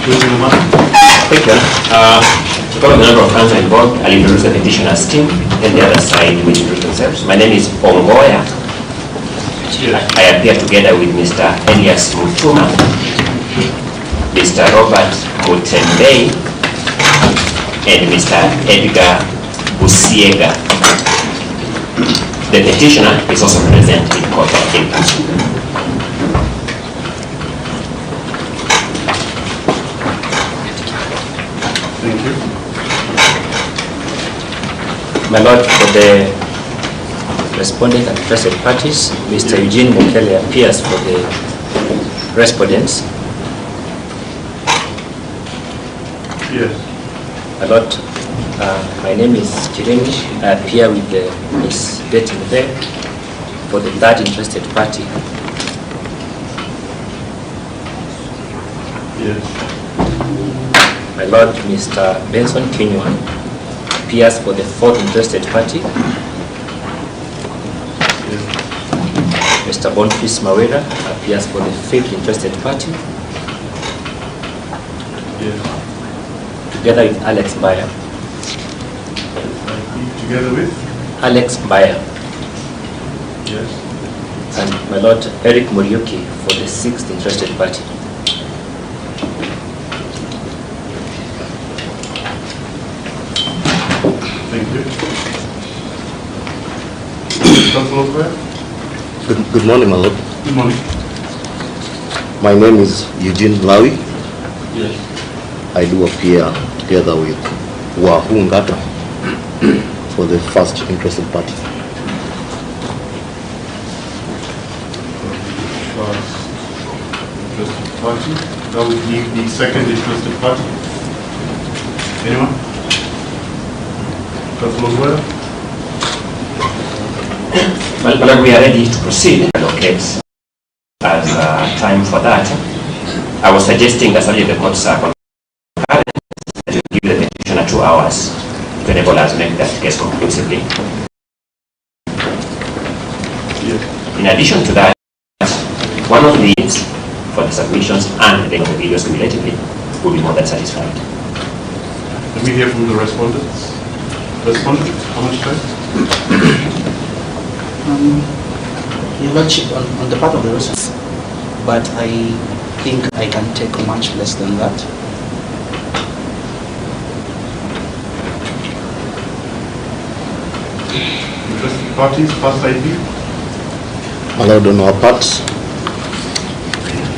Thank you. To cover the number of council involved, I'll introduce the petitioner's team, then the other side will introduce themselves. My name is Ongoya. I appear together with Mr. Elias Mutuma, Mr. Robert Mutembei, and Mr. Edgar Busiega. The petitioner is also present in court of Impeachment. Thank you. My Lord, for the respondent and interested parties, Mr. Eugene Mukele appears for the respondents. Yes. My Lord, my name is Chirengi. I appear with the Ms. Betty Mbe for the third interested party. Yes. My Lord, Mr. Benson Kenywan appears for the fourth interested party. Yes. Mr. Boniface Mawera appears for the fifth interested party. Yes. Together with Alex Mbaya. Together with? Alex Mbaya. Yes. And my Lord, Eric Muriuki for the sixth interested party. Thank you. Councilor, Good morning, my Lord. good morning. My name is Eugene Lawi. Yes. I do appear together with Wahungata for the first interested party. First interested party. That would leave the second interested party. Anyone? Councilor, Well, we are ready to proceed. Allocate as time for that. I was suggesting that subject the court's concurrent, that you give the petitioner 2 hours to enable us to make that case conclusively. yes. In addition to that, one of the needs for the submissions and the videos cumulatively will be more than satisfied. Let me hear from the respondents. Respondent, how much time? Your Lordship, on the part of the response, but I think I can take much less than that. Interested parties, first ID? My Lord, on our part,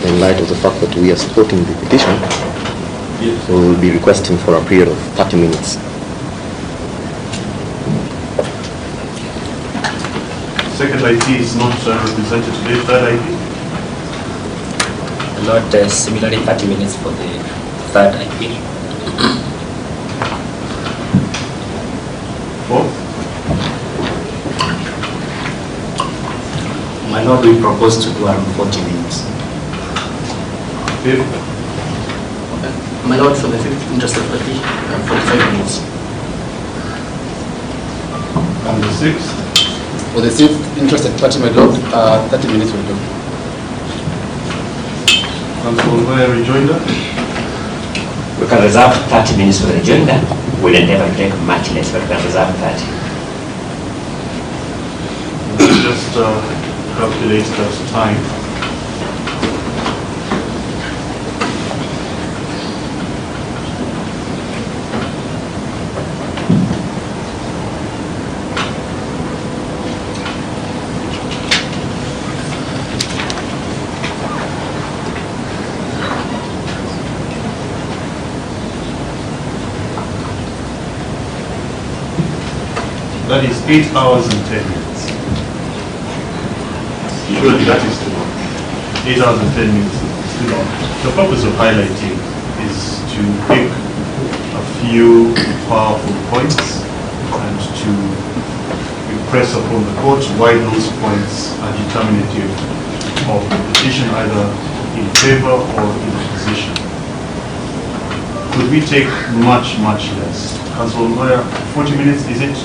in light of the fact that we are supporting the petition, Yes. we will be requesting for a period of 30 minutes. Second ID is not represented today. Third ID? My Lord, similarly 30 minutes for the third IP. Fourth? My Lord, we propose to do around 40 minutes. Fifth? My Lord, for the fifth interested party, 45 minutes. And the sixth? For the sixth interested party, my Lord, 30 minutes will do. Councilor rejoinder? We can reserve 30 minutes for the rejoinder. We'll endeavor to take much less, but we can reserve 30. Just calculate that time. That is 8 hours and 10 minutes. Surely that is too long. 8 hours and 10 minutes is too long. The purpose of highlighting is to pick a few powerful points and to impress upon the court why those points are determinative of the petition, either in favor or in opposition. Could we take much less? Councilor Lawyer, 40 minutes, is it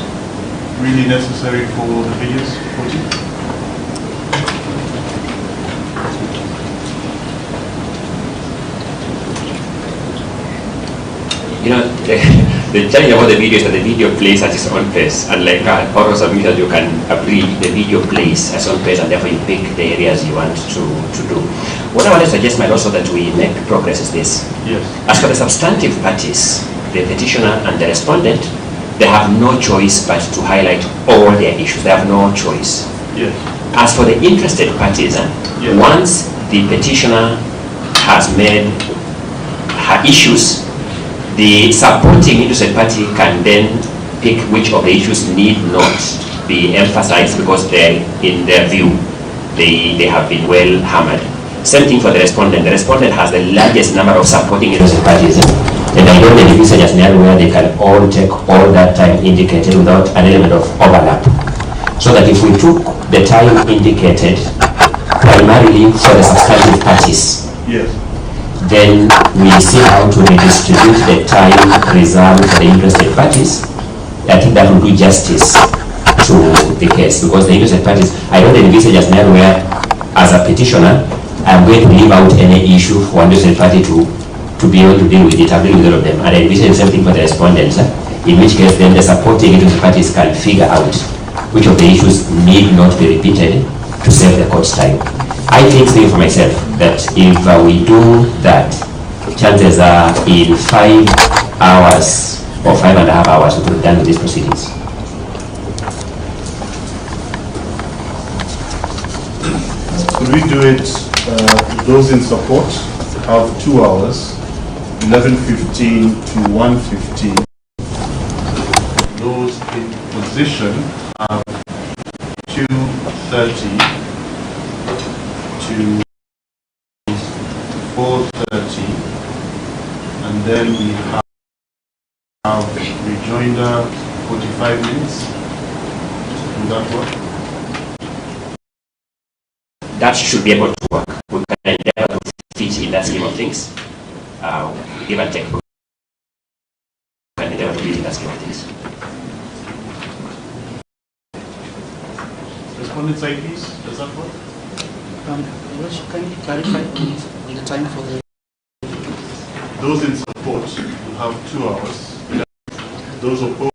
really necessary for the videos? 40? You know, the challenge about the video is that the video plays at its own pace, and like auto submission, you can agree the video plays at its own pace, and therefore you pick the areas you want to do. What I want to suggest, might also that we make progress is this. Yes. As for the substantive parties, the petitioner and the respondent, they have no choice but to highlight all their issues. They have no choice. Yes. As for the interested parties, yes. Once the petitioner has made her issues, the supporting interested party can then pick which of the issues need not be emphasized because they, in their view, they have been well hammered. Same thing for the respondent. The respondent has the largest number of supporting interested parties. And I don't envisage a scenario where they can all take all that time indicated without an element of overlap. So that if we took the time indicated primarily for the substantive parties, yes. then we see how to redistribute the time reserved for the interested parties. I think that will do justice to the case, because the interested parties, I don't envisage a scenario where, as a petitioner, I'm going to leave out any issue for one interested party to be able to deal with it. I agree with all of them. And I envisage the same thing for the respondents, in which case then the supporting interested parties can figure out which of the issues need not be repeated to save the court's time. I think, speaking for myself, that if we do that, chances are in 5 hours or 5.5 hours we could have done with these proceedings. Could we do it, those in support have 2 hours, 11:15 to 1:15. Those in opposition have 2:30 to 4:30, and then we have rejoinder 45 minutes. Would that work? That should be able to work. We can endeavor to fit in that scheme of things. Give and take. We can endeavor to fit in that scheme of things. Respondent side, please. Does that work? Can you clarify on the time for the... Those in support will have 2 hours. Those opposed,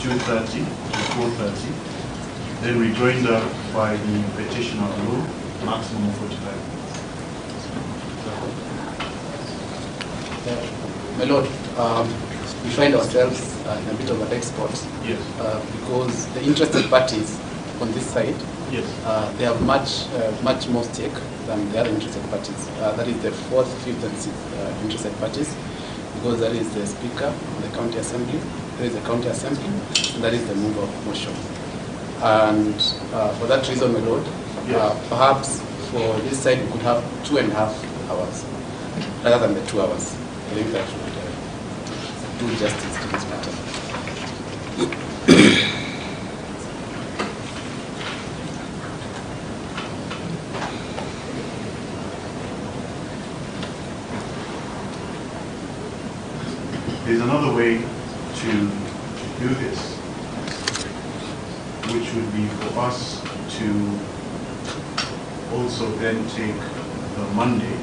2:30 to 4:30. Then rejoinder by the petitioner alone, maximum of 45 minutes. My Lord, we find ourselves in a bit of a tight spot. Yes. Because the interested parties on this side, Yes. they have much more stake than the other interested parties. That is the 4th, 5th, and 6th interested parties, because that is the Speaker of the County Assembly, there is the County Assembly, and that is the mover of motion. And for that reason, my Lord, yes. Perhaps for this side we could have 2.5 hours rather than the 2 hours. I think that would do justice to this matter. There's another way to do this, which would be for us to also then take the Monday,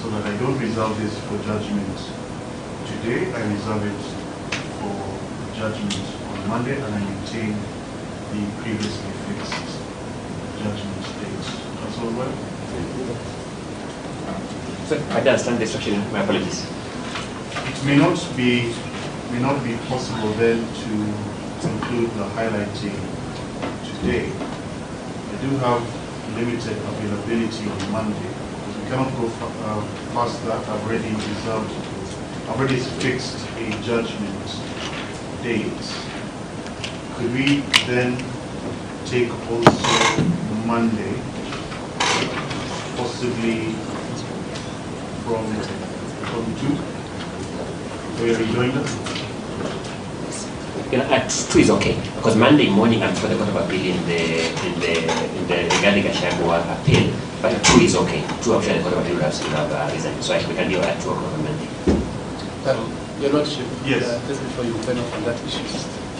so that I don't reserve this for judgment today, I reserve it for judgment on Monday, and I maintain the previously fixed judgment date. That's all right? Sir, I don't understand the instruction. My apologies. It may not be possible then to conclude the highlighting today. I do have limited availability on Monday. We cannot go past that. I've already fixed a judgment date. Could we then take also Monday, possibly from 2? Where are you joining us? At 2 is okay, because Monday morning I'm for the Court of Appeal in the regarding Gachagua appeal, but 2 is okay. 2 I'm sure the Court of Appeal will have resigned, so we can be at 2 o'clock on Monday. Your Lordship, yes. Just before you open up on that issue,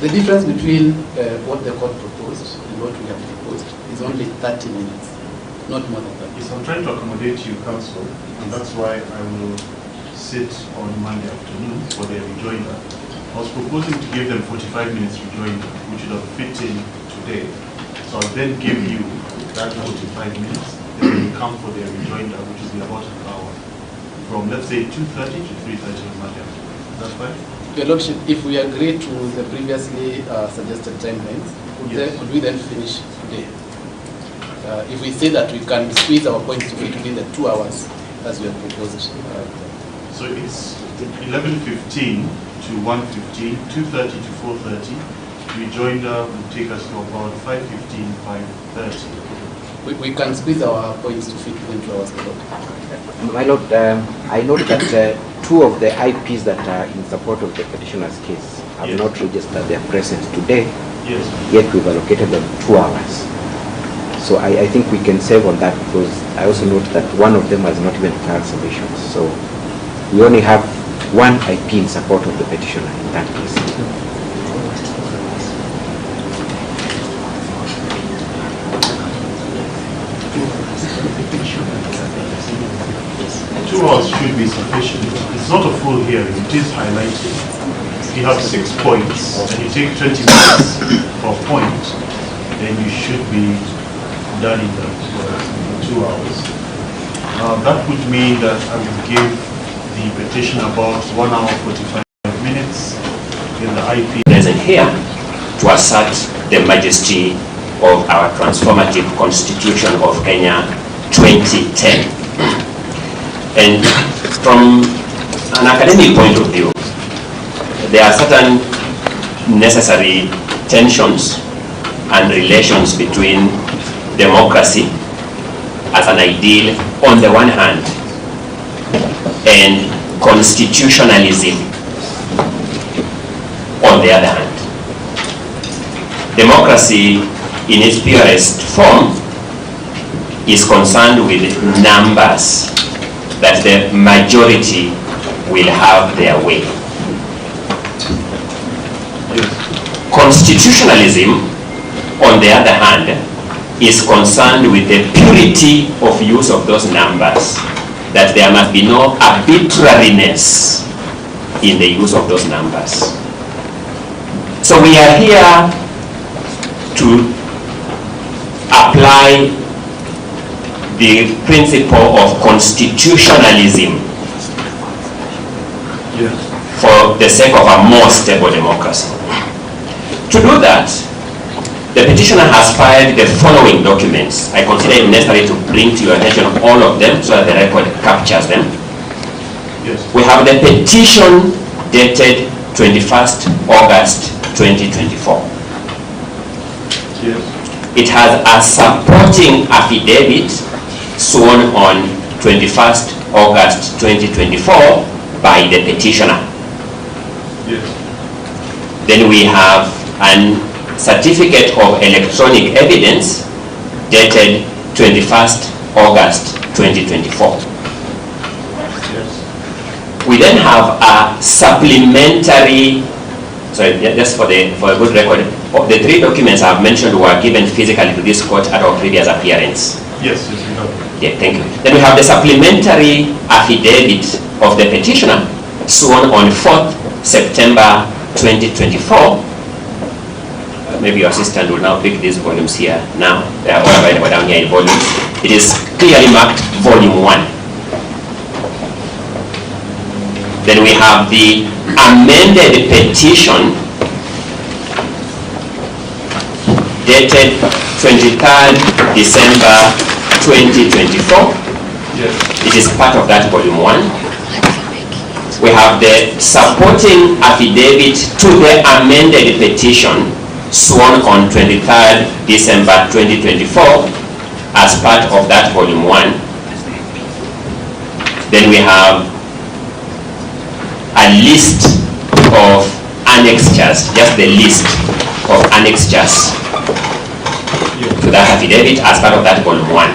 the difference between what the court proposed and what we have proposed is only 30 minutes, not more than that. Yes, I'm trying to accommodate you, counsel, and that's why I will sit on Monday afternoon for their rejoinder. I was proposing to give them 45 minutes rejoinder, which would have fit in today. So I'll then give you that 45 minutes, then they come for their rejoinder, which is in about an hour, from let's say 2:30 to 3:30 on Monday afternoon. Is that fine? Your Lordship, if we agree to the previously suggested timelines, could we then finish today? If we say that we can squeeze our points to fit within the 2 hours as we have proposed. So it's 11:15 to 1:15, 2:30 to 4:30. Rejoinder will take us to about 5:15, 5:30. We can squeeze our points to fit within 2 hours. My Lord, I note that 2 of the IPs that are in support of the petitioner's case have Yes. not registered their presence today, Yes. yet we've allocated them 2 hours. So I think we can save on that, because I also note that one of them has not even filed submissions. So we only have 1 IP in support of the petitioner in that case. Two hours should be sufficient. It's not a full hearing, it is highlighted. If you have 6 points and you take 20 minutes per point, then you should be done in that 2 hours. That would mean that I would give the petition about 1 hour 45 minutes in the IP. Present here to assert the majesty of our transformative Constitution of Kenya 2010. And from an academic point of view, there are certain necessary tensions and relations between democracy as an ideal on the one hand and constitutionalism on the other hand. Democracy in its purest form is concerned with numbers, that the majority will have their way. Constitutionalism, on the other hand, is concerned with the purity of use of those numbers, that there must be no arbitrariness in the use of those numbers. So we are here to apply the principle of constitutionalism for the sake of a more stable democracy. To do that, the petitioner has filed the following documents. I consider it necessary to bring to your attention all of them so that the record captures them. Yes. We have the petition dated 21st August 2024. Yes. It has a supporting affidavit sworn on 21st August 2024 by the petitioner. Yes. Then we have a certificate of electronic evidence dated 21st August 2024. Yes. We then have a supplementary, sorry, just for a good record, of the 3 documents I've mentioned were given physically to this court at our previous appearance. Yes, yes, we have. Yeah, thank you. Then we have the supplementary affidavit of the petitioner sworn on 4th September 2024. Maybe your assistant will now pick these volumes here now. They are all available down here in volumes. It is clearly marked volume 1. Then we have the amended petition dated 23rd December 2024. Yes. It is part of that volume 1. We have the supporting affidavit to the amended petition sworn on 23rd December 2024 as part of that volume 1. Then we have a list of annexures, just the list of annexures to that affidavit as part of that volume 1.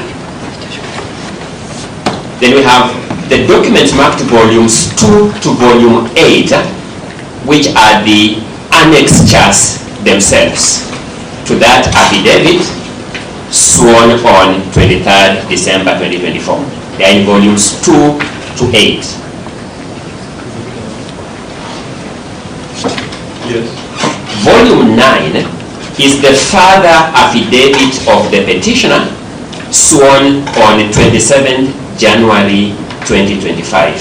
Then we have the documents marked volumes 2 to volume 8, which are the annexures themselves to that affidavit sworn on 23rd December 2024. They are in volumes 2 to 8. Yes. Volume 9 is the further affidavit of the petitioner sworn on 27th January 2025.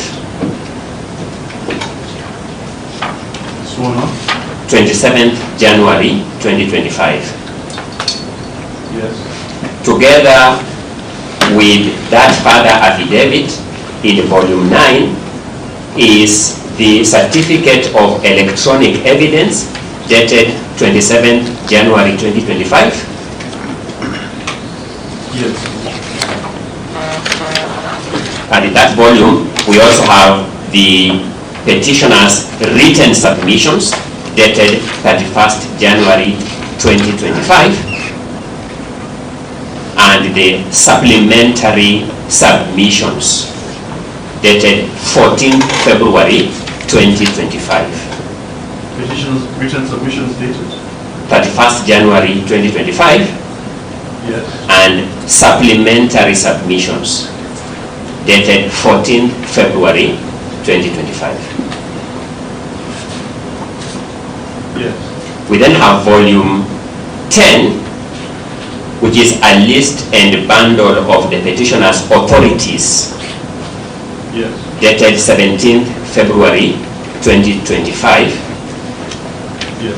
Sworn on? 27th January 2025. Yes. Together with that further affidavit in volume 9 is the certificate of electronic evidence dated 27th January 2025. Yes. And in that volume, we also have the petitioner's written submissions dated 31st January 2025 and the supplementary submissions dated 14th February 2025. Petitions, written submissions dated? 31st January 2025. Yes. And supplementary submissions dated 14th February 2025. Yes. We then have volume 10, which is a list and bundle of the petitioner's authorities. Yes. Dated 17th February 2025. Yes.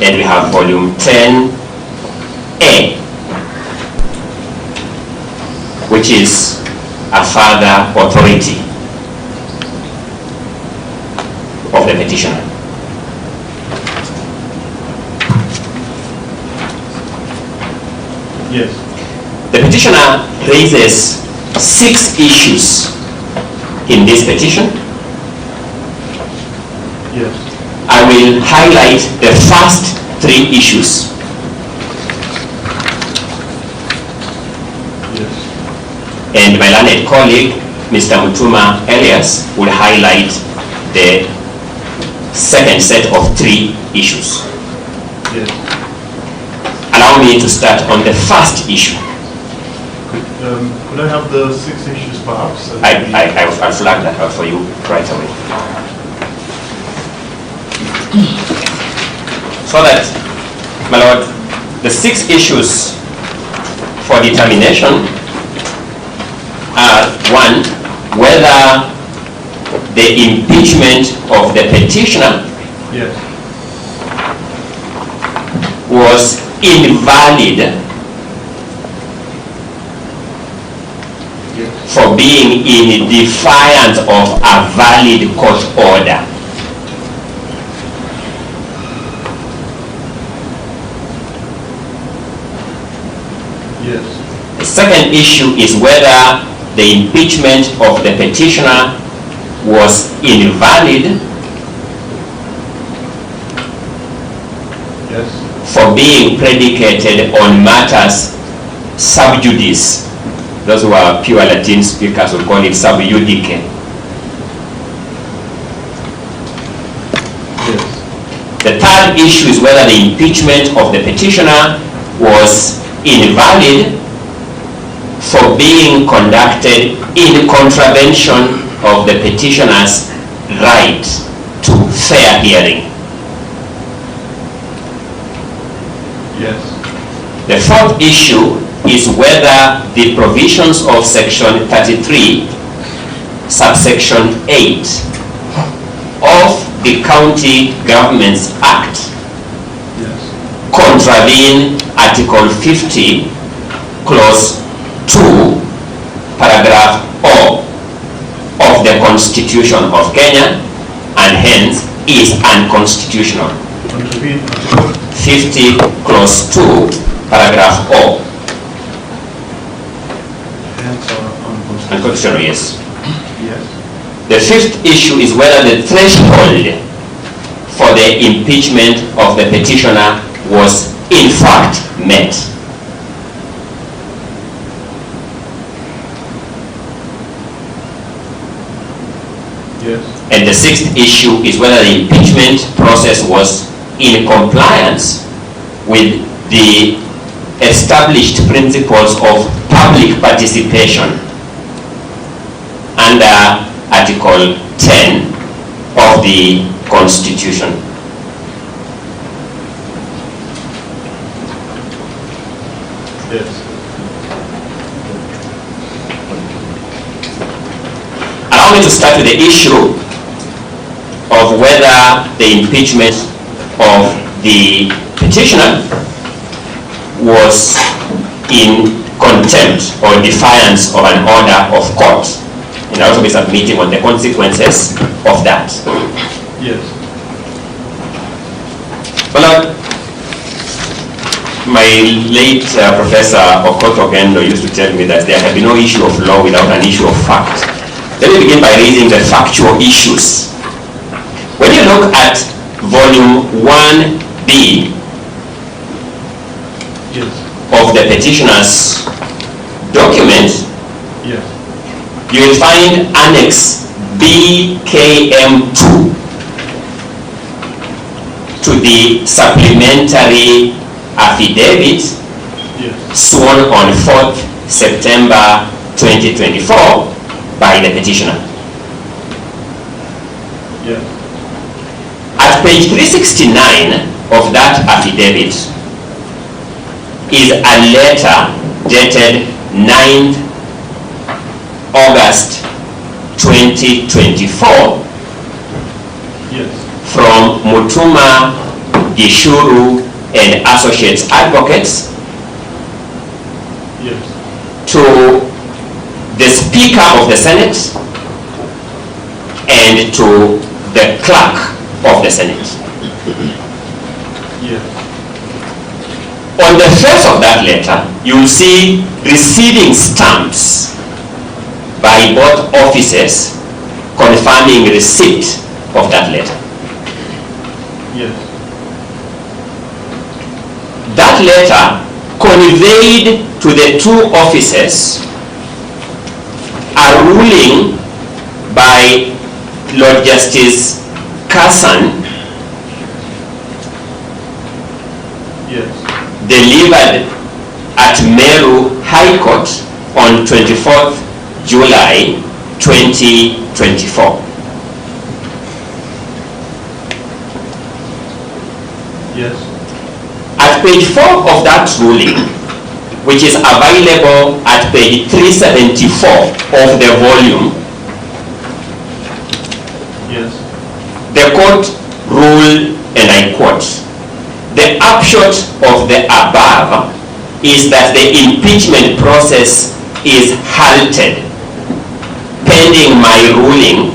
And we have volume 10A, which is a further authority of the petitioner. Yes. The petitioner raises 6 issues in this petition. Yes. I will highlight the first 3 issues. Yes. And my learned colleague, Mr. Mutuma Elias, will highlight the second set of 3 issues. Yes. Allow me to start on the first issue. Could I have the 6 issues perhaps? I'll flag that out for you right away. So that, my lord, the 6 issues for determination are: 1, whether the impeachment of the petitioner Yes. was invalid for being in defiance of a valid court order. Yes. The second issue is whether the impeachment of the petitioner was invalid Yes. for being predicated on matters sub judice. Those who are pure Latin speakers will call it sub judice. Yes. The third issue is whether the impeachment of the petitioner was invalid for being conducted in contravention of the petitioner's right to fair hearing. Yes. The fourth issue is whether the provisions of section 33, subsection 8 of the County Governments Act Yes. contravene Article 50, Clause 2, Paragraph O of the Constitution of Kenya, and hence is unconstitutional. Contravene Article 50, Clause 2, Paragraph O. hence are unconstitutional. Unconstitutional, yes. Yes. The fifth issue is whether the threshold for the impeachment of the petitioner was in fact met. Yes. And the sixth issue is whether the impeachment process was in compliance with the established principles of public participation under Article 10 of the Constitution. Allow me to start with the issue of whether the impeachment of the petitioner was in contempt or defiance of an order of court. And I'll also be submitting on the consequences of that. Yes. Well, my late Professor Okoto Gendo used to tell me that there can be no issue of law without an issue of fact. Let me begin by raising the factual issues. When you look at volume 1B Yes. of the petitioner's document, Yes. you will find Annex BKM2 to the supplementary affidavit Yes. sworn on 4th September 2024 by the petitioner. Yes. At page 369 of that affidavit is a letter dated 9th August 2024 Yes. from Mutuma Gishuru and Associates Advocates Yes. to the Speaker of the Senate and to the Clerk of the Senate. Yes. On the face of that letter, you will see receiving stamps by both offices confirming receipt of that letter. Yes. That letter conveyed to the two offices a ruling by Lord Justice Kassan Yes. delivered at Meru High Court on 24th July 2024. Yes. At page 4 of that ruling, which is available at page 374 of the volume, Yes. the court ruled, and I quote, "The upshot of the above is that the impeachment process is halted pending my ruling."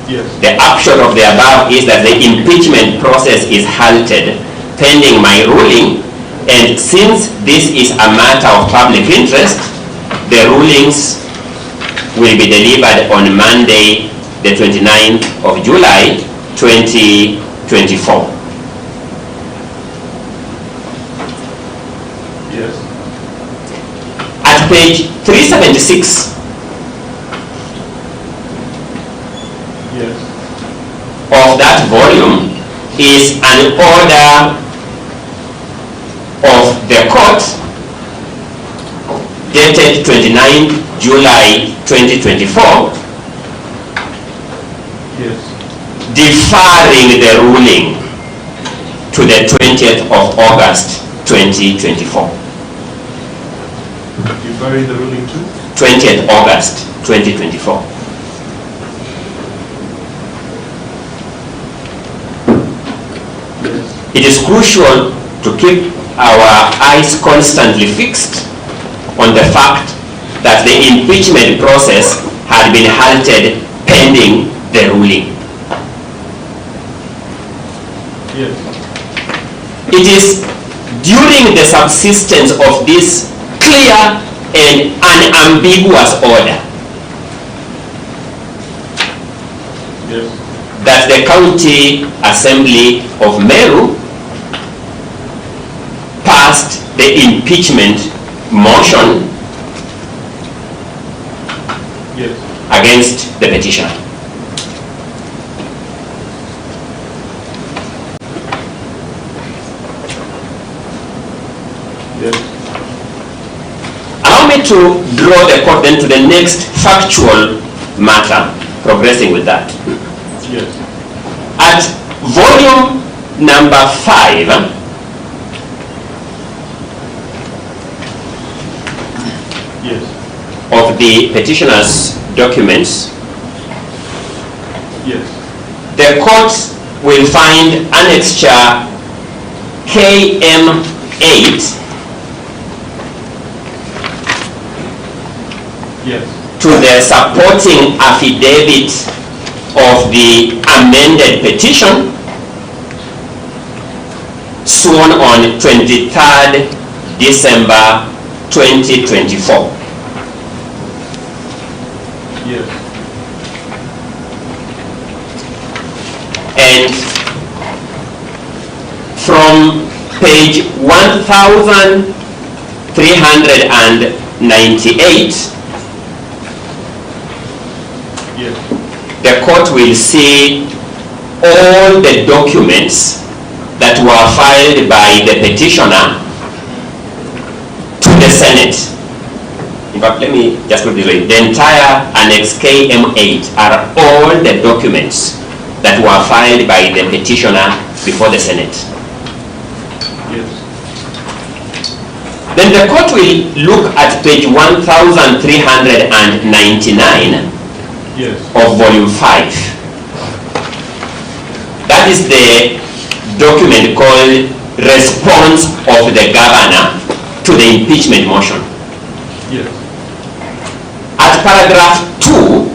Yes. The upshot of the above is that the impeachment process is halted pending my ruling, and since this is a matter of public interest, the rulings will be delivered on Monday, the 29th of July, 2024. Yes. At page 376 Yes. of that volume is an order of the court dated 29th July 2024 Yes. deferring the ruling to the 20th of August 2024. Deferring the ruling to? 20th August 2024. Yes. It is crucial to keep our eyes constantly fixed on the fact that the impeachment process had been halted pending the ruling. Yes. It is during the subsistence of this clear and unambiguous order Yes. that the County Assembly of Meru passed the impeachment motion Yes. against the petitioner. Yes. Allow me to draw the court then to the next factual matter, progressing with that. Yes. At volume number 5, Yes. of the petitioner's documents, Yes. the court will find annexure KM8 Yes. to the supporting affidavit of the amended petition sworn on 23rd December 2024. Yes. And from page 1398, Yes. the court will see all the documents that were filed by the petitioner to the Senate. In fact, let me just put it this way. The entire Annex KM8 are all the documents that were filed by the petitioner before the Senate. Yes. Then the court will look at page 1399 Yes. of volume 5. That is the document called response of the governor to the impeachment motion. Yes. At paragraph 2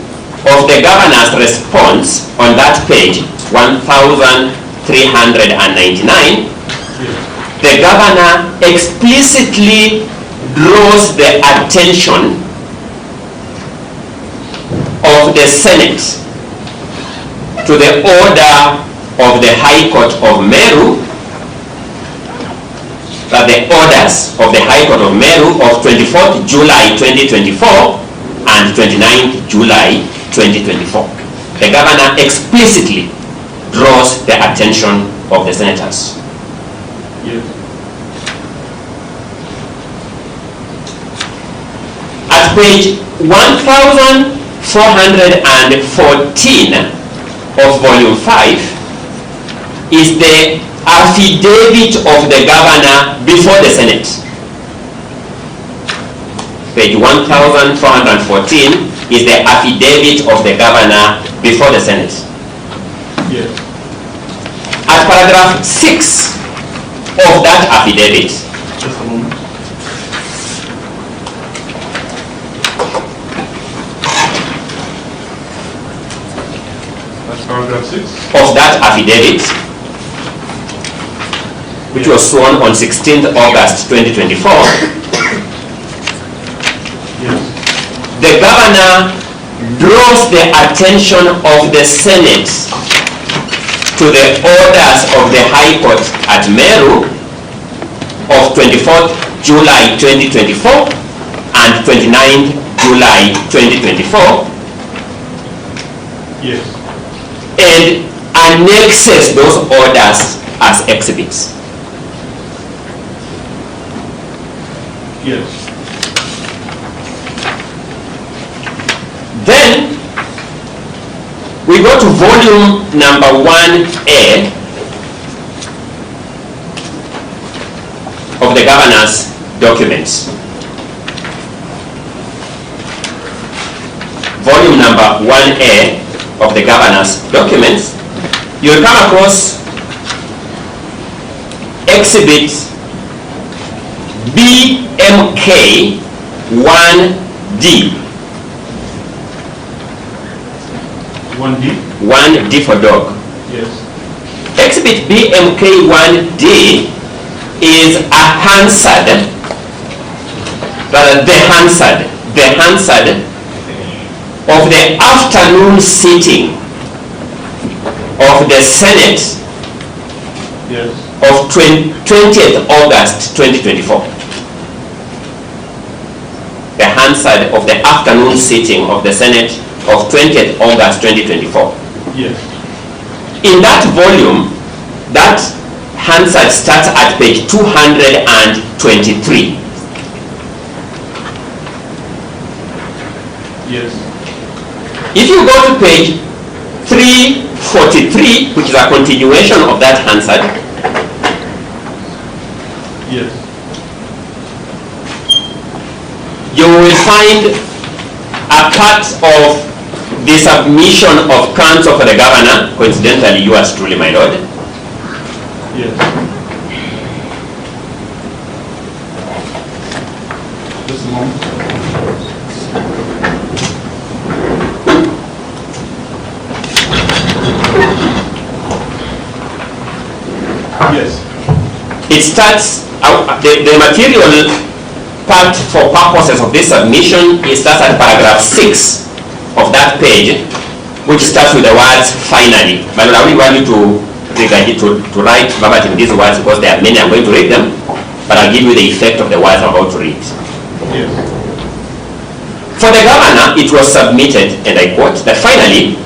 of the governor's response on that page 1399, Yes. the governor explicitly draws the attention of the Senate to the order of the High Court of Meru, that the orders of the High Court of Meru of 24th July 2024 and 29th July 2024. The governor explicitly draws the attention of the senators. Yes. At page 1414 of volume 5 is the affidavit of the governor before the Senate. Page 1414 is the affidavit of the governor before the Senate. Yes. At paragraph 6 of that affidavit, Just a moment. That's paragraph 6. of that affidavit, which was sworn on 16th August 2024, Yes. the governor draws the attention of the Senate to the orders of the High Court at Meru of 24th July 2024 and 29th July 2024, Yes. and annexes those orders as exhibits. Yes. Then we go to volume number 1A of the governor's documents. Volume number 1A of the governor's documents, you'll come across exhibit BMK 1D. 1D. 1D for dog. Yes. Exhibit BMK 1D is a Hansard, rather the Hansard of the afternoon sitting of the Senate Yes. of 20th August 2024. The Hansard of the afternoon sitting of the Senate of 20th August 2024. Yes. In that volume, that Hansard starts at page 223. Yes. If you go to page 343, which is a continuation of that Hansard, Yes. you will find a part of the submission of counsel for the governor, coincidentally yours truly, my lord. Yes. Just a moment. Yes. It starts, the material part for purposes of this submission, it starts at paragraph 6 of that page, which starts with the words finally. But I only want you to write verbatim these words because there are many. I'm going to read them, but I'll give you the effect of the words I'm about to read. Yes. For the governor, it was submitted, and I quote, that finally,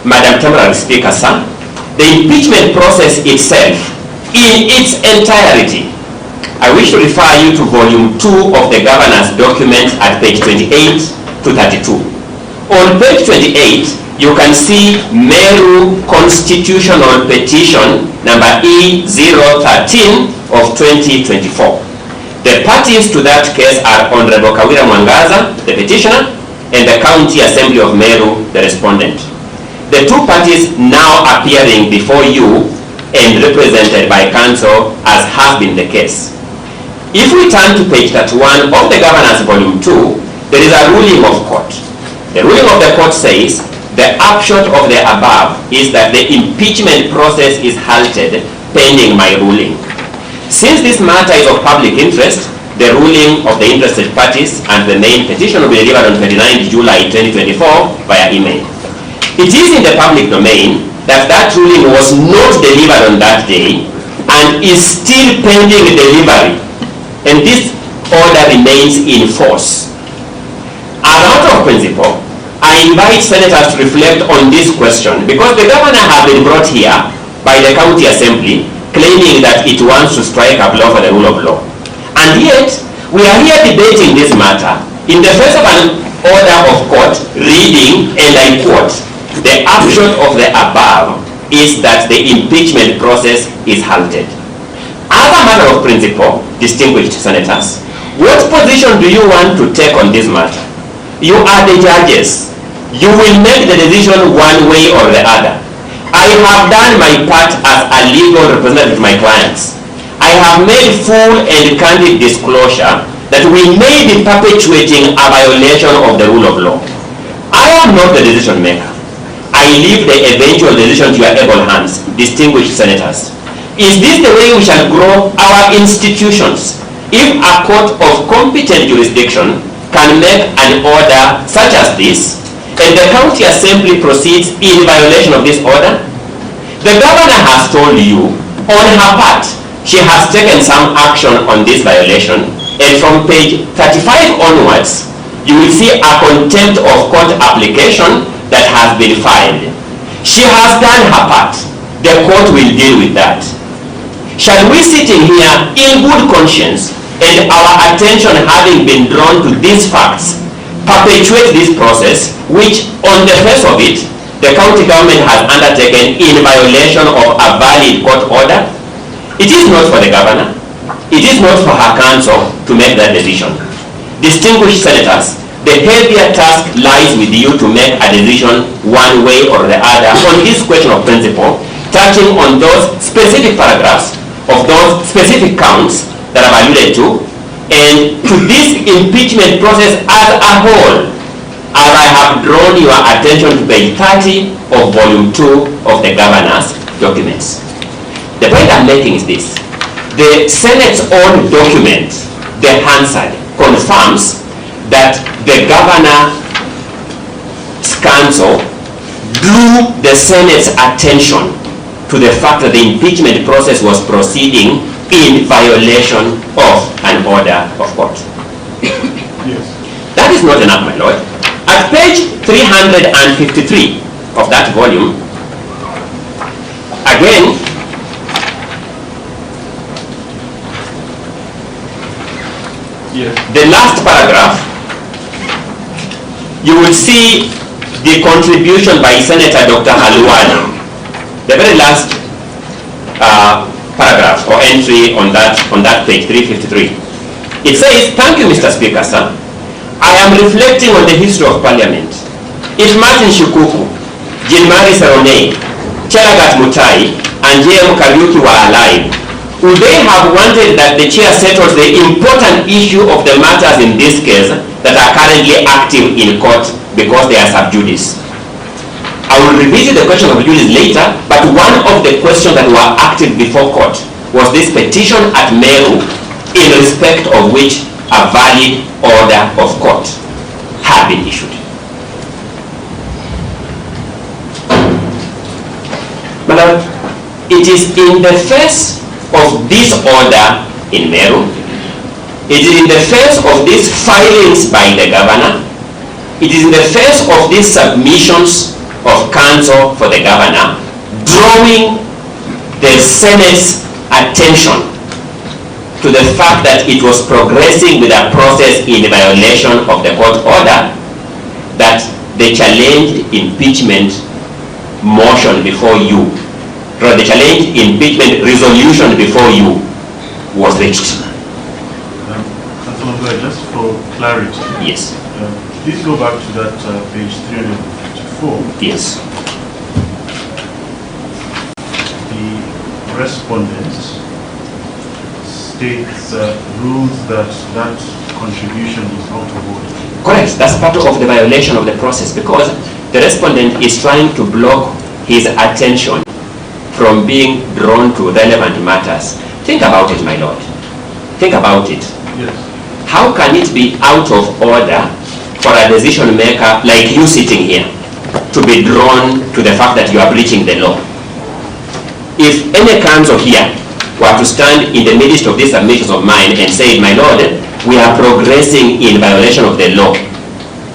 Madam Temporary Speaker, sir, the impeachment process itself, in its entirety, I wish to refer you to volume 2 of the governor's document at page 28 to 32. On page 28, you can see Meru Constitutional Petition number E013 of 2024. The parties to that case are Honorable Kawira Mwangaza, the petitioner, and the County Assembly of Meru, the respondent. The two parties now appearing before you and represented by counsel as has been the case. If we turn to page 31 of the governor's volume 2, there is a ruling of court. The ruling of the court says the upshot of the above is that the impeachment process is halted pending my ruling. Since this matter is of public interest, the ruling of the interested parties and the main petition will be delivered on 29 July 2024 via email. It is in the public domain that ruling was not delivered on that day and is still pending delivery, and this order remains in force. As a matter of principle, I invite senators to reflect on this question because the governor has been brought here by the county assembly claiming that it wants to strike a blow for the rule of law. And yet, we are here debating this matter in the face of an order of court reading, and I quote, the upshot of the above is that the impeachment process is halted. As a matter of principle, distinguished senators, what position do you want to take on this matter? You are the judges. You will make the decision one way or the other. I have done my part as a legal representative to my clients. I have made full and candid disclosure that we may be perpetuating a violation of the rule of law. I am not the decision maker. I leave the eventual decision to your able hands, distinguished senators. Is this the way we shall grow our institutions? If a court of competent jurisdiction can make an order such as this, and the county assembly proceeds in violation of this order, the governor has told you, on her part, she has taken some action on this violation, and from page 35 onwards, you will see a contempt of court application that has been filed. She has done her part. The court will deal with that. Shall we sitting here in good conscience and our attention having been drawn to these facts, perpetuate this process which on the face of it, the county government has undertaken in violation of a valid court order? It is not for the governor. It is not for her counsel to make that decision. Distinguished senators, the heavier task lies with you to make a decision one way or the other on this question of principle, touching on those specific paragraphs of those specific counts that I've alluded to, and to this impeachment process as a whole, as I have drawn your attention to page 30 of volume 2 of the governor's documents. The point I'm making is this. The Senate's own document, the Hansard, confirms that the governor's counsel drew the Senate's attention to the fact that the impeachment process was proceeding in violation of an order of court. Yes. That is not enough, my lord. At page 353 of that volume, again, Yes. the last paragraph, you will see the contribution by Senator Dr. Haluani. The very last paragraph or entry on that page 353. It says, "Thank you, Mr. Speaker, sir. I am reflecting on the history of Parliament. If Martin Shikuku, Jean-Marie Saroney, Chelagat Mutahi, and J.M. Kariuki were alive, would they have wanted that the chair settles the important issue of the matters in this case that are currently active in court because they are sub judice? I will revisit the question of judice later, but one of the questions that were active before court was this petition at Meru, in respect of which a valid order of court had been issued. But it is in the face of this order in Meru, it is in the face of these filings by the governor, it is in the face of these submissions of counsel for the governor, drawing the Senate's attention to the fact that it was progressing with a process in violation of the court order, that the challenged impeachment motion before you, or the challenged impeachment resolution before you, was reached. Councillor Mwangaza, just for clarity. Yes. Please go back to that page 354. Yes. The respondent states rules that contribution is out of order. Correct. That's part of the violation of the process, because the respondent is trying to block his attention from being drawn to relevant matters. Think about it, my lord. Think about it. Yes. How can it be out of order for a decision maker like you sitting here to be drawn to the fact that you are breaching the law? If any counsel here were to stand in the midst of these submissions of mine and say, my lord, we are progressing in violation of the law,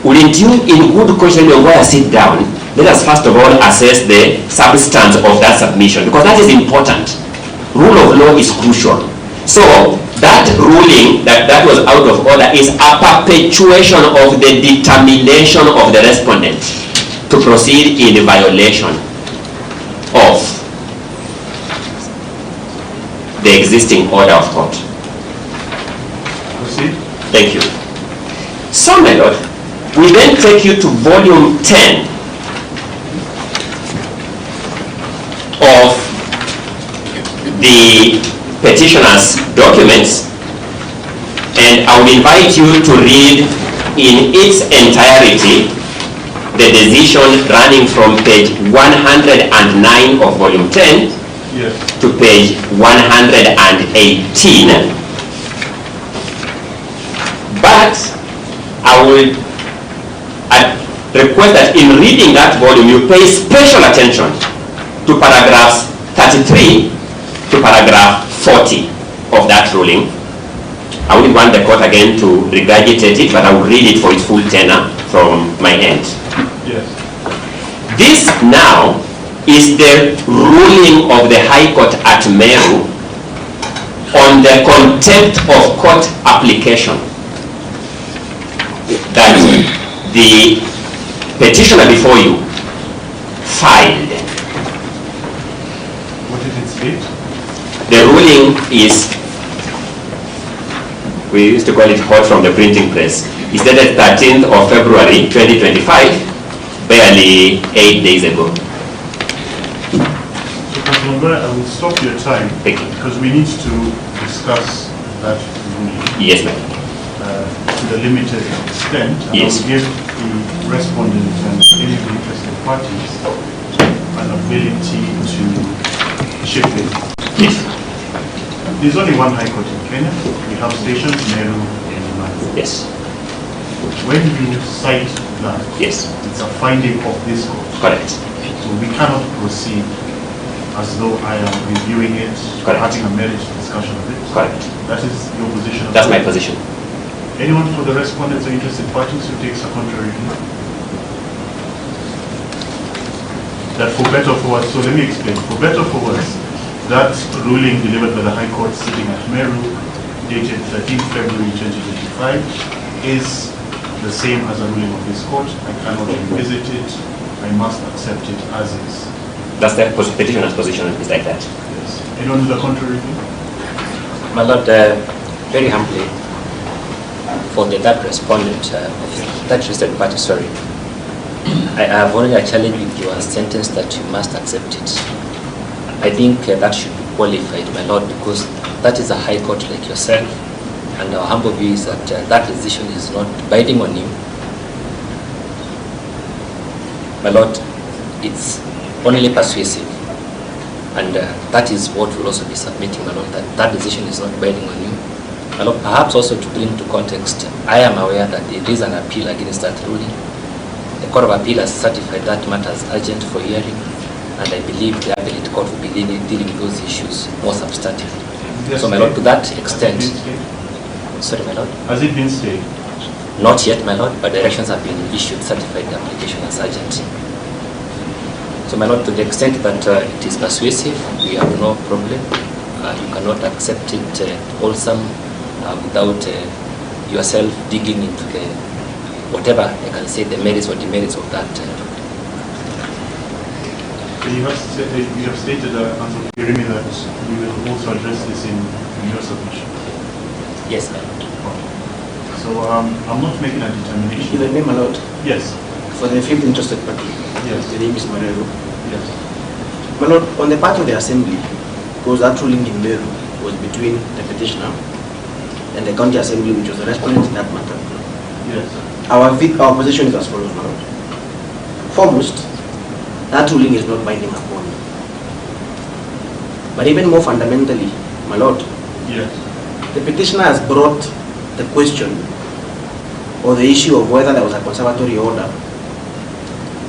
wouldn't you, in good conscience, sit down? Let us first of all assess the substance of that submission, because that is important. Rule of law is crucial. So that ruling that was out of order is a perpetuation of the determination of the respondent to proceed in violation of the existing order of court. Proceed. Thank you. So, my lord, we then take you to volume 10 of the petitioner's documents, and I would invite you to read in its entirety the decision running from page 109 of volume 10 Yes. to page 118. But I would request that in reading that volume you pay special attention to paragraphs 33 to paragraph 40 of that ruling. I wouldn't want the court again to regurgitate it, but I will read it for its full tenor from my end. Yes. This now is the ruling of the High Court at Meru on the contempt of court application that the petitioner before you filed. What did it state? The ruling is, we used to call it hot from the printing press. It's dated 13th of February 2025, barely 8 days ago. I will stop your time because we need to discuss that ruling. Yes, ma'am. To the limited extent. And Yes. I will give the respondent and any of the interested parties an ability to chip in. Yes. There's only one High Court in Kenya. We have stations, Meru and Mwangaza. Yes. When you cite that, Yes. it's a finding of this court. Correct. So we cannot proceed as though I am reviewing it, Correct. having a merit discussion of it. Correct. That is your position. That's my position. Anyone for the respondents or interested parties who takes a contrary view? That for better or for worse, so let me explain. For better or for worse, that ruling delivered by the High Court sitting at Meru, dated 13th February 2025, is the same as a ruling of this court. I cannot revisit it. I must accept it as is. That's the petitioner's position, is like that. Yes. Anyone with a contrary view? My lord, very humbly, for the third respondent, that interested party, sorry, I have only a challenge with your sentence that you must accept it. I think that should be qualified, my lord, because that is a high court like yourself, and our humble view is that that decision is not binding on you. My lord, it's only persuasive, and that is what we'll also be submitting, my lord, that that decision is not binding on you. My lord, perhaps also to bring into context, I am aware that there is an appeal against that ruling. The Court of Appeal has certified that matter as urgent for hearing, and I believe the appellate court will be dealing with those issues more substantively. Yes, so, my lord, to that extent, sorry, my lord. Has it been stayed? Not yet, my lord, but directions have been issued, certified the application as urgent. So, my lord, to the extent that it is persuasive, we have no problem. You cannot accept it wholesome without yourself digging into the whatever I can say, the merits or demerits of that. So you have stated, Councillor Kirimi, that you will also address this in your submission. Yes, ma'am. So I'm not making a determination. If I may, my lord. Yes. For the fifth interested party. Yes. The name is Marero. Yes. My lord, on the part of the assembly, because that ruling in Meru was between the petitioner and the county assembly, which was the respondent in that matter. Yes. Our position is as follows, my lord. Foremost, that ruling is not binding upon you. But even more fundamentally, my lord, yes, the petitioner has brought the question or the issue of whether there was a conservatory order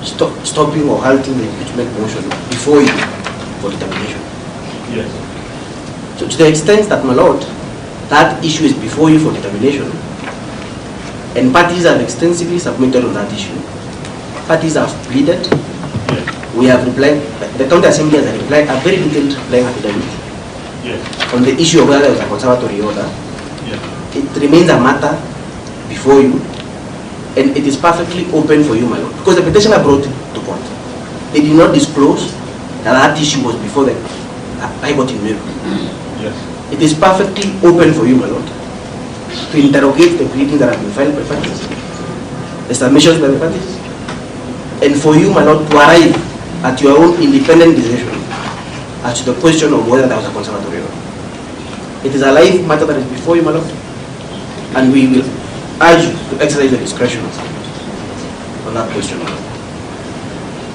stopping or halting the impeachment motion before you for determination. yes. So to the extent that, my lord, that issue is before you for determination, and parties have extensively submitted on that issue. Parties have pleaded. Yes. We have replied. The county assembly has replied a very detailed reply affidavit Yes. on the issue of whether there was a conservatory order. Yes. It remains a matter before you, and it is perfectly open for you, my lord, because the petitioner brought it to court. They did not disclose that that issue was before the High Court in Meru. Yes. It is perfectly open for you, my lord, to interrogate the pleadings that have been filed by parties, the submissions by the parties, and for you, my lord, to arrive at your own independent decision as to the question of whether there was a conservatory order. It is a live matter that is before you, my lord, and we will urge you to exercise the discretion on that question, my lord.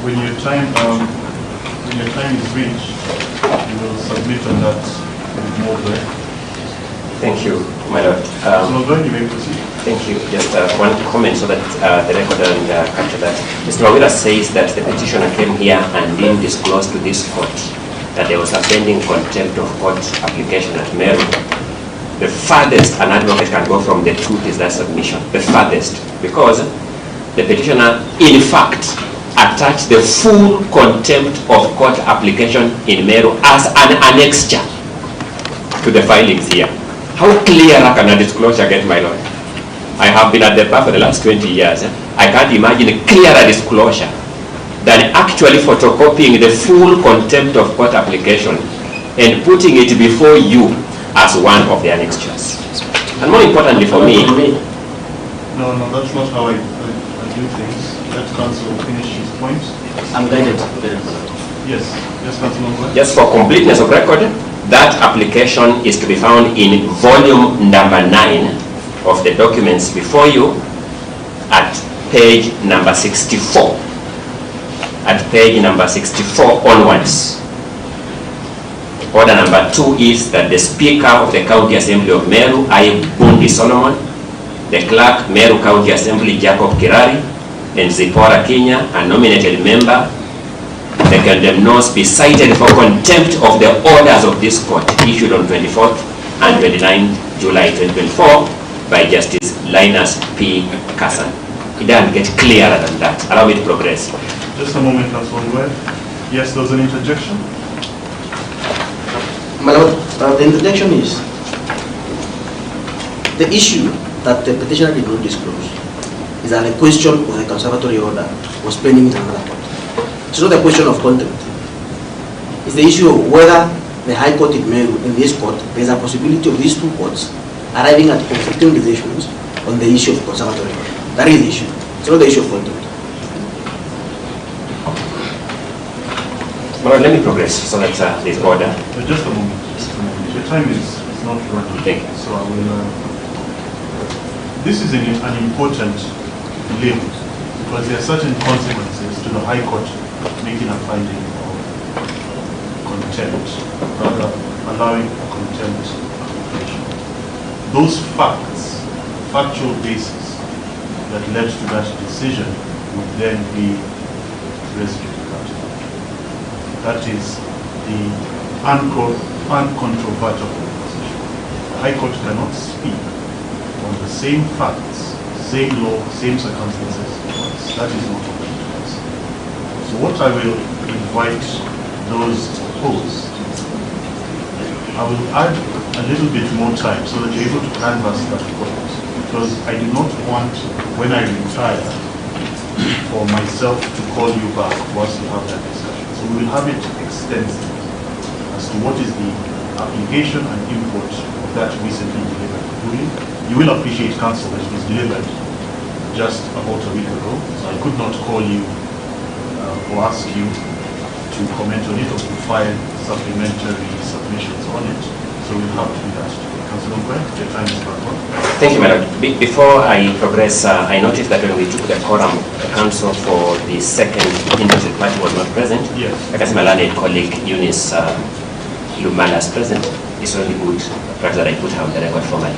When your time is reached, you will submit on that with more work. Thank you, my lord. You may proceed. Thank you. Just one comment so that the record will capture that. Mr. Kawira says that the petitioner came here and didn't disclose to this court that there was a pending contempt of court application at Meru. The farthest an advocate can go from the truth is that submission. The farthest. Because the petitioner, in fact, attached the full contempt of court application in Meru as an annexure to the filings here. How clear can a disclosure get, my lord? I have been at the bar for the last 20 years. I can't imagine a clearer disclosure than actually photocopying the full contempt of court application and putting it before you as one of the annexures. And more importantly for me... No, that's not how I do things. Let Council finish his points. I'm guided. Yes, Councilor. Just for completeness of record, that application is to be found in volume number 9 of the documents before you at page number 64. At page number 64 onwards. Order number 2 is that the Speaker of the County Assembly of Meru, I. Bundi Solomon, the Clerk, Meru County Assembly, Jacob Kirari, and Zipporah Kenya, a nominated member, the condemned be cited for contempt of the orders of this court issued on 24th and 29th July 2024 by Justice Linus P. Kassan. It doesn't get clearer than that. Allow me to progress. Just a moment, Councilor. Yes, there's an interjection. My lord, the interjection is the issue that the petitioner did not disclose is that the question of the conservatory order was pending in another court. It's not a question of contempt. It's the issue of whether the High Court in Meru, in this court, there's a possibility of these two courts arriving at conflicting decisions on the issue of conservatory order. That is the issue. It's not the issue of contempt. Well, let me progress so that there's order. But just a moment. Your time is not running. Thank you. So I will. This is an important link because there are certain consequences to the High Court making a finding of contempt, rather allowing a contempt application. Those facts, factual basis that led to that decision would then be residue. That is the uncontrovertible position. The High Court cannot speak on the same facts, same law, same circumstances. That is not what it does. So what I will invite those to oppose, I will add a little bit more time so that you're able to canvass that point. Because I do not want, when I retire, for myself to call you back once you have that discussion. So we will have it extensive as to what is the application and import of that recently delivered ruling. You will appreciate, counsel, that it was delivered just about a week ago, so I could not call you or ask you to comment on it or to file supplementary submissions on it. So we'll have to do that. Councillor Mwangaza, your time is back on. Thank you, Madam. Before I progress, I noticed that when we took the quorum, the council for the second interested party was not present. Yes. I can see my learned colleague Eunice Lumala is present. It's only good practice that I put her on the record formally.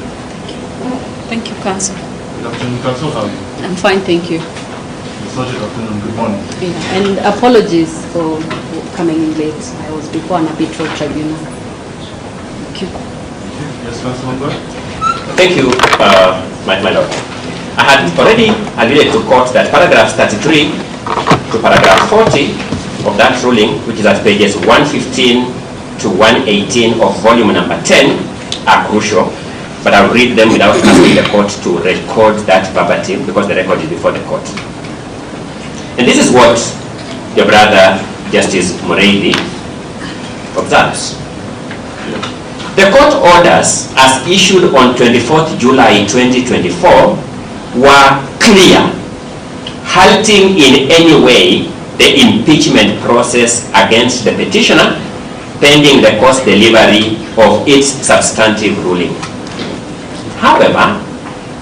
Thank you, Council. Good afternoon, Council. How are you? I'm fine, thank you. Good afternoon, good morning. Yeah, and apologies for coming in late. I was before an arbitral tribunal. Thank you. Yes, Councillor Mwangaza. Thank you, my lord. I had already agreed to court that paragraph 33 to paragraph 40 of that ruling, which is at pages 115 to 118 of volume number 10, are crucial, but I'll read them without asking the court to record that verbatim because the record is before the court. And this is what your brother, Justice Mureithi, observes. The court orders, as issued on 24th July 2024, were clear, halting in any way the impeachment process against the petitioner pending the court's delivery of its substantive ruling. However,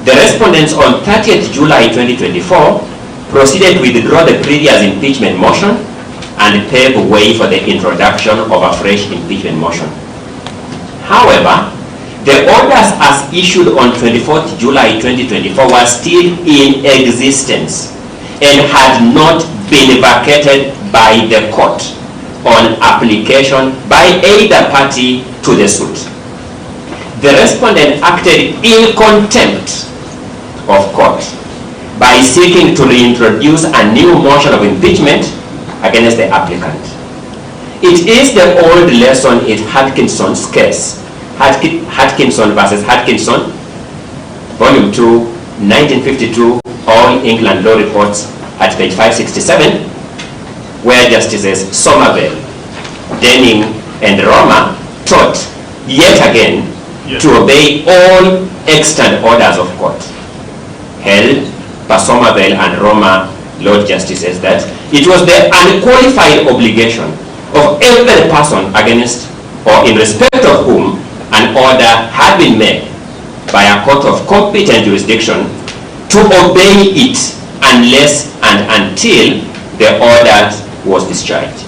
the respondents on 30th July 2024 proceeded to withdraw the previous impeachment motion and pave way for the introduction of a fresh impeachment motion. However, the orders as issued on 24th July 2024 were still in existence and had not been vacated by the court on application by either party to the suit. The respondent acted in contempt of court by seeking to reintroduce a new motion of impeachment against the applicant. It is the old lesson in Hodgson's case, Hodgson versus Hodgson, volume 2, 1952, All England Law Reports at page 567, where Justices Somerville, Denning, and Roma taught yet again to obey all extant orders of court. Held by Somerville and Roma Lord Justices that it was the unqualified obligation of every person against or in respect of whom an order had been made by a court of competent jurisdiction to obey it unless and until the order was discharged.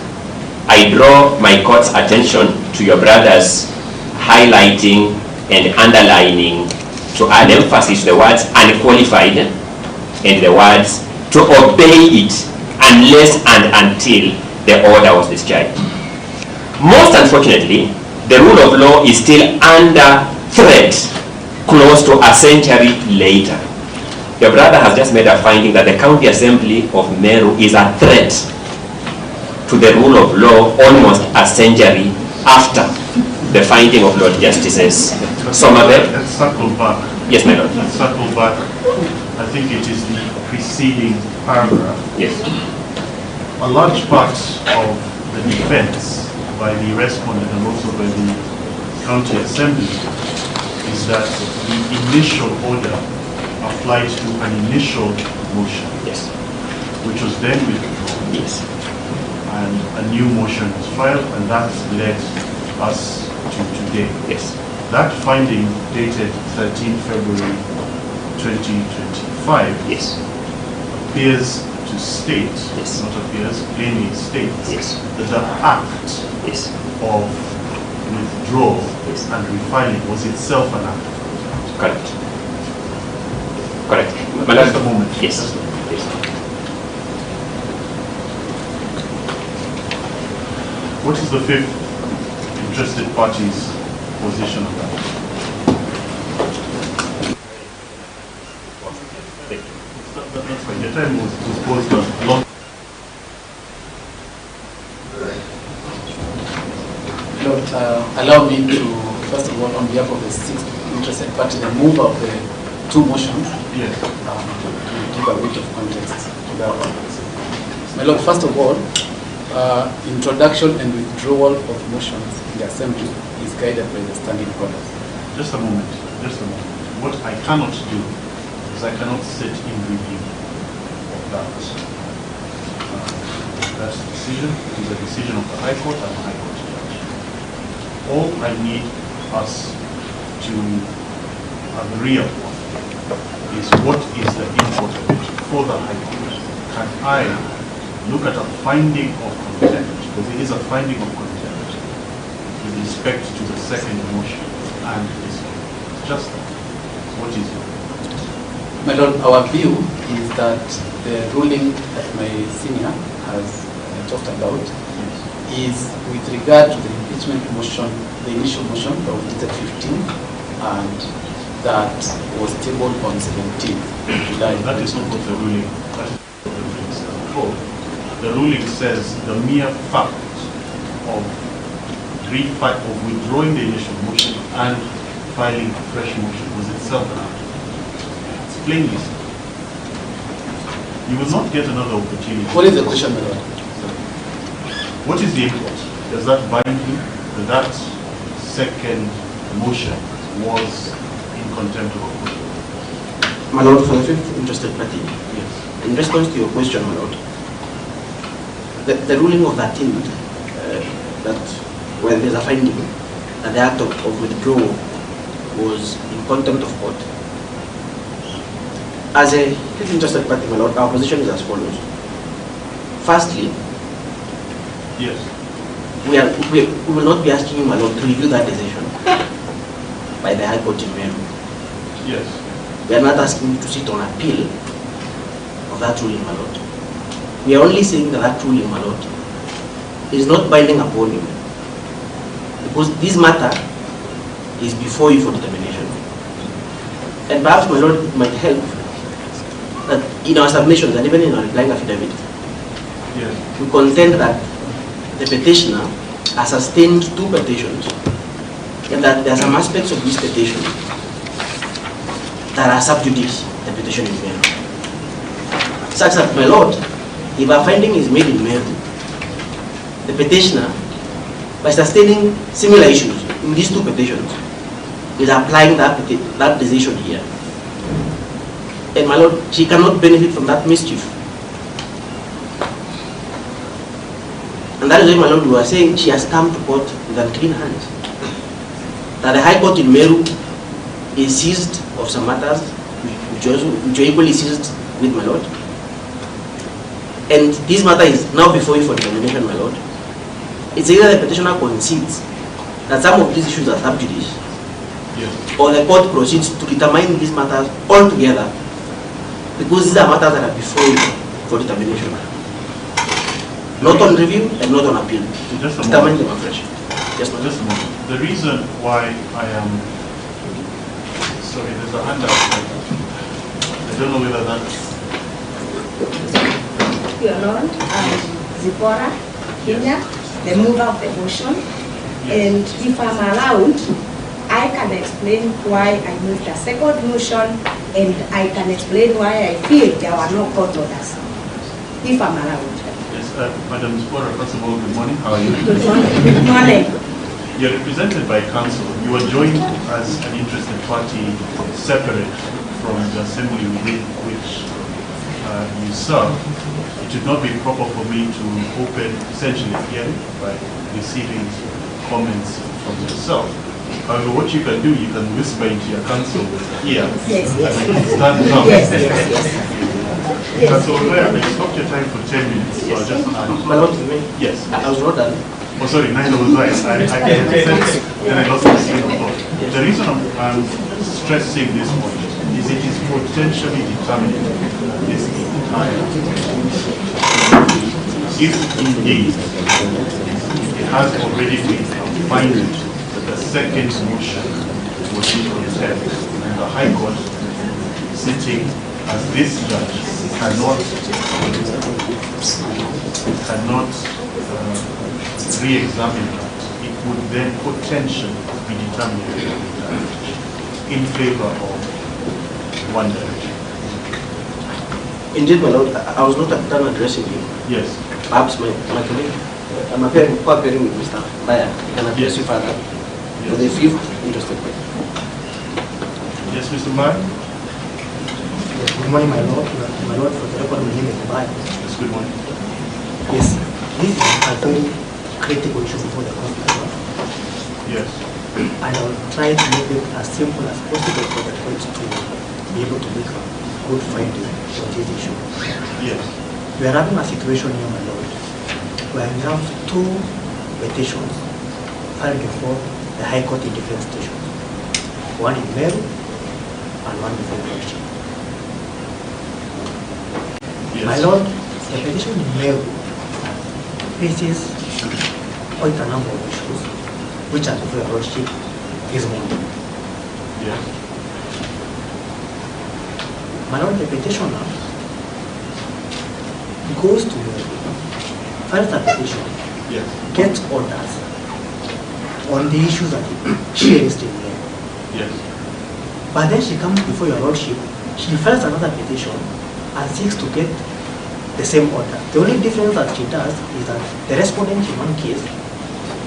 I draw my court's attention to your brothers highlighting and underlining to add emphasis to the words unqualified and the words to obey it unless and until the order was discharged. Most unfortunately, the rule of law is still under threat close to a century later. Your brother has just made a finding that the County Assembly of Meru is a threat to the rule of law almost a century after the finding of Lord Justices Somerville. Let's circle back. Yes, my lord. Let's circle back. I think it is the preceding paragraph. Yes. A large part of the defense by the respondent and also by the County Assembly is that the initial order applied to an initial motion, Yes. which was then withdrawn. Yes. And a new motion was filed, and that led us to today. Yes. That finding dated 13 February 2025 Yes. appears to state, Yes. not appears, plainly states, Yes. that the act Yes. of withdrawal Yes. and refiling was itself an act. Correct. Correct. Just a moment. Yes. Just a moment. Yes. What is the fifth interested party's position on that? That's fine. Your time was posed a long. Lord, allow me to, first of all, on behalf of the sixth interested party, the move of the two motions, Yes. to give a bit of context to that one. My Lord, first of all, introduction and withdrawal of motions in the Assembly is guided by the standing orders. Just a moment. Just a moment. What I cannot do is I cannot sit in review of that. That's the decision. It is a decision of the High Court and the High Court judge. All I need us to agree upon is what is the import of it for the High Court. Can I look at a finding of contempt, because it is a finding of contempt, with respect to the second motion and this one? Just that. What is it? My Lord, our view is that the ruling that my senior has talked about is with regard to the impeachment motion, the initial motion that was dated 15th and that was tabled on 17th July. That is not what the ruling, that is what the ruling says. Oh, the ruling says the mere fact of withdrawing the initial motion and filing a fresh motion was itself an act. It's plainly said. You will not get another opportunity. What is the question, my Lord? What is the import? Does that bind you that second motion was in contempt of court? My Lord, for the fifth interested party, Yes. in response to your question, my Lord, the ruling of 13th, that when there's a finding that the act of withdrawal was in contempt of court, as a fifth interested party, my Lord, our position is as follows. Firstly, Yes. we will not be asking you, my Lord, to review that decision by the High Court in Meru. Yes. We are not asking you to sit on appeal of that ruling, my Lord. We are only saying that that ruling, my Lord, is not binding upon you, because this matter is before you for determination. And perhaps, my Lord, it might help that in our submissions and even in our replying affidavit, Yes. we contend that the petitioner has sustained two petitions, and that there are some aspects of this petition that are sub judice, the petition in Meru. Such that, my Lord, if a finding is made in Meru, the petitioner, by sustaining similar issues in these two petitions, is applying that decision here. And my Lord, she cannot benefit from that mischief. And that is why, my Lord, we are saying she has come to court with unclean hands. That the High Court in Meru is seized of some matters which are equally seized with, my Lord. And this matter is now before you for determination, my Lord. It's either the petitioner concedes that some of these issues are sub judice, Yes. or the court proceeds to determine these matters altogether, because these are matters that are before you for determination. Not on review and not on appeal. Just a Determine moment. them afresh. Yes, no, Just a moment. The reason why I am sorry, there's a hand up. I don't know whether that's Your Lord, Zipporah, Kenya, the mover of the motion, and if I'm allowed, I can explain why I moved a second motion, and I can explain why I feel there were no court orders, if I'm allowed. yes, Madam Spora, first of all, good morning. How are you? Good morning. Good morning. You're represented by counsel. You are joined as an interested party separate from the assembly within which you serve, it would not be proper for me to open essentially a hearing by receiving comments from yourself. However, what you can do, you can whisper into your counsel here. Yes, yes. Stand up. Yes, yes, yes. Council, I stopped your time for 10 minutes, so I'll just add. My Lord, Yes. I was not done. Oh, sorry, neither was I. Then I lost my train of thought. The reason I'm stressing this point is it is potentially determining this entire. If indeed it has already been found that the second motion was in contempt, and the High Court, sitting as this judge, cannot re-examine that, it would then potentially be determined in favor of one direction. Indeed, my Lord, I was not done addressing you. Yes. Perhaps my colleague, I'm appearing with Mr. Baya, can address you further for the fifth interested party. Yes, Mr. Baya? Yes, good morning, my Lord. My Lord, for the record, my name is Baya. Yes, good morning. Yes, this is a very critical issue before the court, my Lord. Yes. And I will try to make it as simple as possible for the court to be able to make a good finding on this issue. Yes. We are having a situation here, my Lord, where we have two petitions filed before the High Court in different stations. One in Meru and one before the Lordship. Yes. My Lord, the petition in Meru faces quite a number of issues which are before your Lordship this morning. Yes. My Lord, the petitioner goes to Meru, files a petition, Yes. gets orders on the issues that she raised in Meru. Yes. But then she comes before your Lordship, she files another petition and seeks to get the same order. The only difference that she does is that the respondent in one case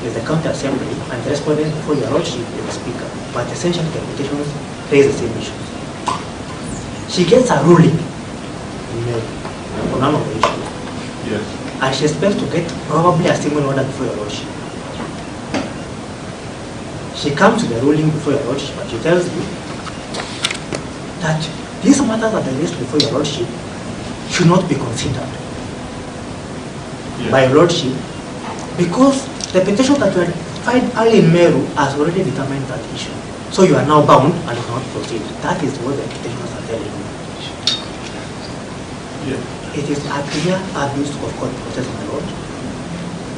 is the county assembly and the respondent before your Lordship is the speaker. But essentially the petitions raise the same issues. She gets a ruling on none of the issues. Yes. And she expects to get probably a similar order before your Lordship. She comes to the ruling before your Lordship and she tells you that these matters that are raised before your Lordship should not be considered by your Lordship because the petition that you had filed early in Meru has already determined that issue. So you are now bound and you cannot proceed. That is what the petitioners are telling you. Yeah. It is a clear abuse of court process, my Lord,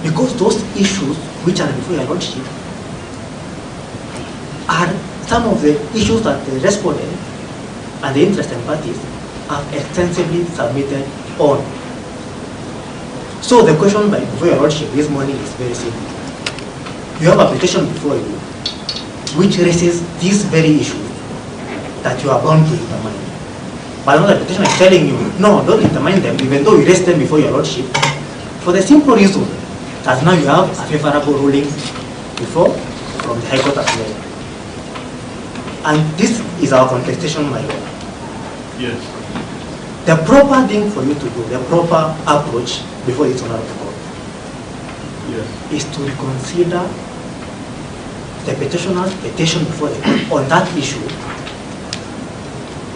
because those issues which are before your Lordship are some of the issues that the respondent and the interested parties have extensively submitted on. So the question before your Lordship this morning is very simple. You have a petition before you which raises these very issues that you are bound to determine. But now the petition is telling you, no, don't determine them even though you raised them before your Lordship for the simple reason that now you have a favorable ruling before from the High Court as well. And this is our contestation, my Lord. Yes. The proper thing for you to do, the proper approach before this honorable court, Yes. is to reconsider the petitioner's petition before the court on that issue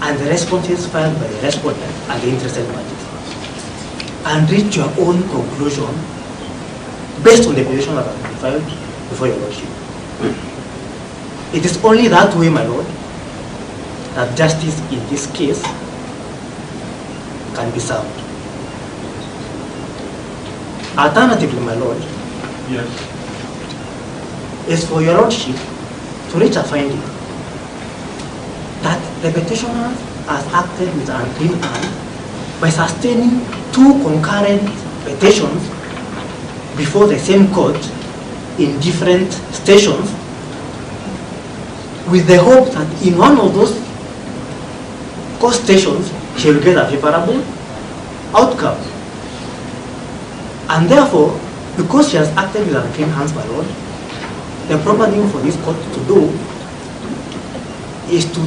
and the responses filed by the respondent and the interested parties, and reach your own conclusion based on the petition that has been filed before your Lordship. It is only that way, my Lord, that justice in this case can be served. Alternatively, my Lord, Yes. is for your Lordship to reach a finding that the petitioner has acted with an unclean hand by sustaining two concurrent petitions before the same court in different stations with the hope that in one of those court stations she will get a favorable outcome. And therefore, because she has acted with unclean hands, my Lord, the proper thing for this court to do is to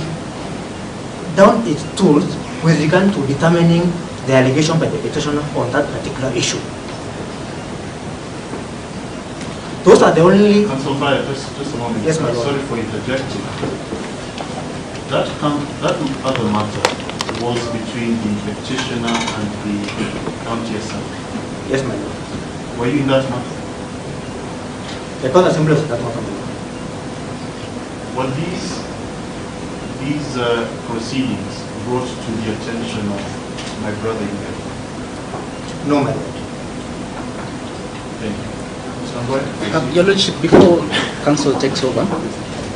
down its tools with regard to determining the allegation by the petitioner on that particular issue. Those are the only... Council Fire, just a moment. Yes, my lord. Sorry for interjecting. That other matter was between the petitioner and the county assembly. Yes, my lord. Were you in that matter? The county assembly was that matter, my lord. Were these proceedings brought to the attention of my brother in law? No, my lord. Thank you. Mr. Ngoy? Your Lordship, before Council takes over,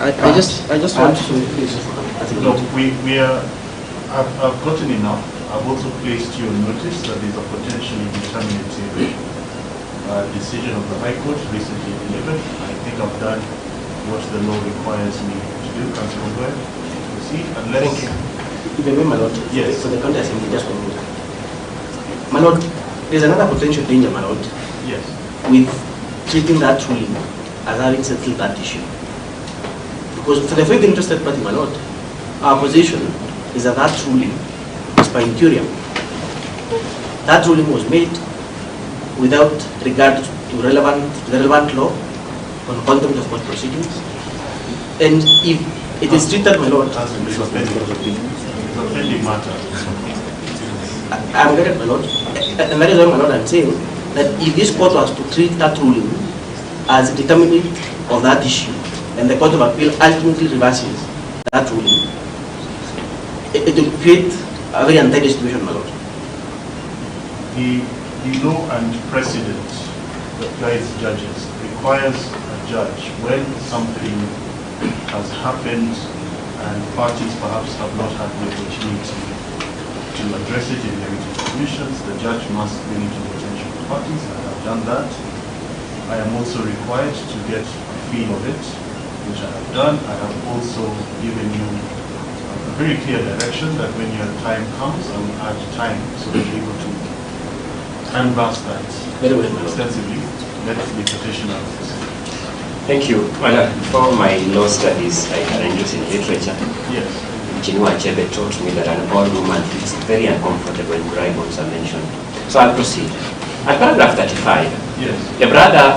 I just want to... No, I've gotten enough. I've also placed you on notice that there's a potentially determinative decision of the High Court recently delivered. I think I've done what the law requires me to do. Councillor Ngoy, proceed. Unless... If I may, my lord, yes. for the county assembly, just one minute. My lord, there's another potential danger, my lord. Yes. With treating that ruling as having settled that issue. Because for the very interested party, my lord, our position is that that ruling is by incurium. That ruling was made without regard to relevant law on contempt of court proceedings. And if it is treated, my lord, as a pending matter. I'm getting, my lord. And that is why, my lord, I'm saying that if this court was to treat that ruling as a determinant of that issue, and the Court of Appeal ultimately reverses that ruling, it will create a very untidy situation, my lord. The law and precedent that guides judges requires a judge, when something has happened and parties perhaps have not had the opportunity to address it in their submissions, the judge must bring it to the attention of parties. I have done that. I am also required to get a feel of it, which I have done. I have also given you a very clear direction that when your time comes, I will add time so that you're able to canvass that very well, extensively. Let the petitioner proceed. Thank you. Well, for my law studies, I had interest in literature. Yes. Chinua Achebe taught me that an old woman feels very uncomfortable when bribes are mentioned. So I'll proceed. At paragraph 35, yes. the brother